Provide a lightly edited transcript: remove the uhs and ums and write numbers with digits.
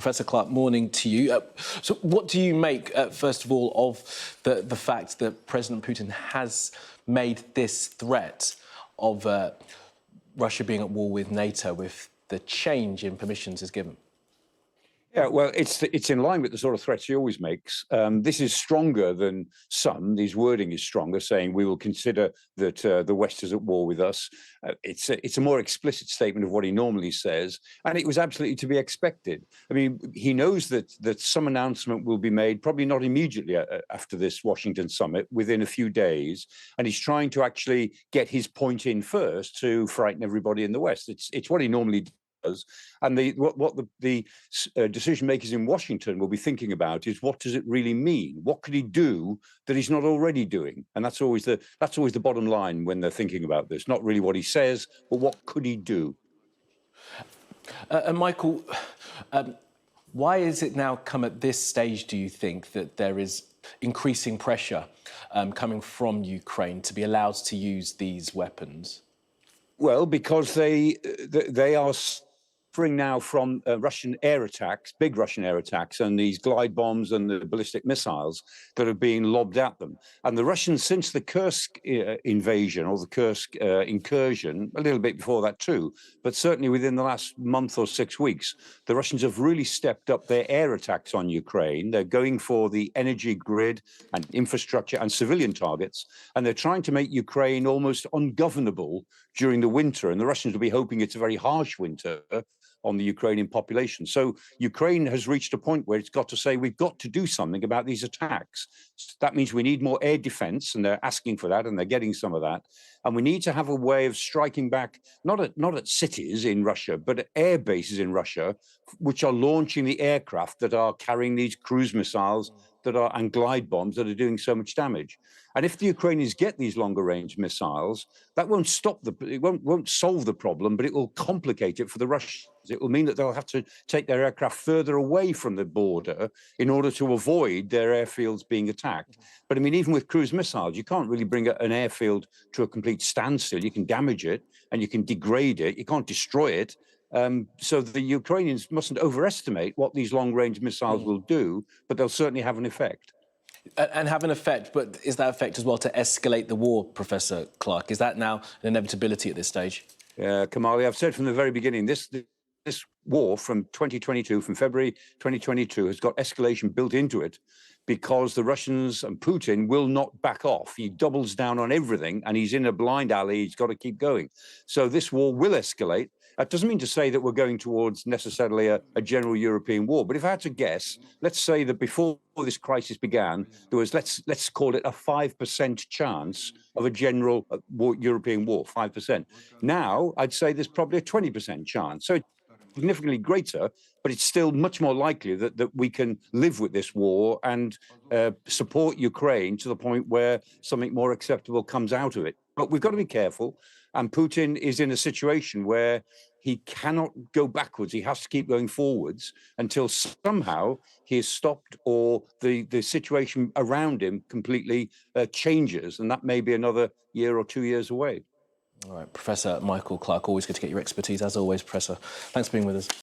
Professor Clarke, morning to you. So what do you make, first of all, of the fact that President Putin has made this threat of Russia being at war with NATO with the change in permissions is given? Yeah, well, it's in line with the sort of threats he always makes. This is stronger than some. His wording is stronger, saying we will consider that the West is at war with us. It's a more explicit statement of what he normally says, and it was absolutely to be expected. I mean, he knows that some announcement will be made, probably not immediately after this Washington summit, within a few days, and he's trying to actually get his point in first to frighten everybody in the West. It's what he normally does. And what the decision makers in Washington will be thinking about is, what does it really mean? What could he do that he's not already doing? And that's always the bottom line when they're thinking about this. Not really what he says, but what could he do? And Michael, why is it now come at this stage, do you think, that there is increasing pressure coming from Ukraine to be allowed to use these weapons? Well, because they are suffering now from Russian air attacks, big Russian air attacks, and these glide bombs and the ballistic missiles that are being lobbed at them. And the Russians, since the Kursk invasion or the Kursk incursion, a little bit before that too, but certainly within the last month or 6 weeks, the Russians have really stepped up their air attacks on Ukraine. They're going for the energy grid and infrastructure and civilian targets, and they're trying to make Ukraine almost ungovernable during the winter. And the Russians will be hoping it's a very harsh winter on the Ukrainian population. So Ukraine has reached a point where it's got to say, we've got to do something about these attacks. That means we need more air defense, and they're asking for that, and they're getting some of that. And we need to have a way of striking back, not at cities in Russia, but at air bases in Russia, which are launching the aircraft that are carrying these cruise missiles and glide bombs that are doing so much damage. And if the Ukrainians get these longer range missiles, that won't won't solve the problem, but it will complicate it for the Russians. It will mean that they'll have to take their aircraft further away from the border in order to avoid their airfields being attacked. But I mean, even with cruise missiles, you can't really bring an airfield to a complete standstill. You can damage it and you can degrade it. You can't destroy it. So the Ukrainians mustn't overestimate what these long-range missiles will do, but they'll certainly have an effect. And have an effect, but is that effect as well to escalate the war, Professor Clarke? Is that now an inevitability at this stage? Kamali, I've said from the very beginning, this war from 2022, from February 2022, has got escalation built into it because the Russians and Putin will not back off. He doubles down on everything, and he's in a blind alley. He's got to keep going. So this war will escalate. That doesn't mean to say that we're going towards necessarily a general European war. But if I had to guess, let's say that before this crisis began, there was, let's call it a 5% chance of a general European war, 5%. Now, I'd say there's probably a 20% chance. So it's significantly greater, but it's still much more likely that we can live with this war and support Ukraine to the point where something more acceptable comes out of it. But we've got to be careful. And Putin is in a situation where he cannot go backwards. He has to keep going forwards until somehow he is stopped or the situation around him completely changes. And that may be another year or 2 years away. All right, Professor Michael Clarke, always good to get your expertise, as always, Professor. Thanks for being with us.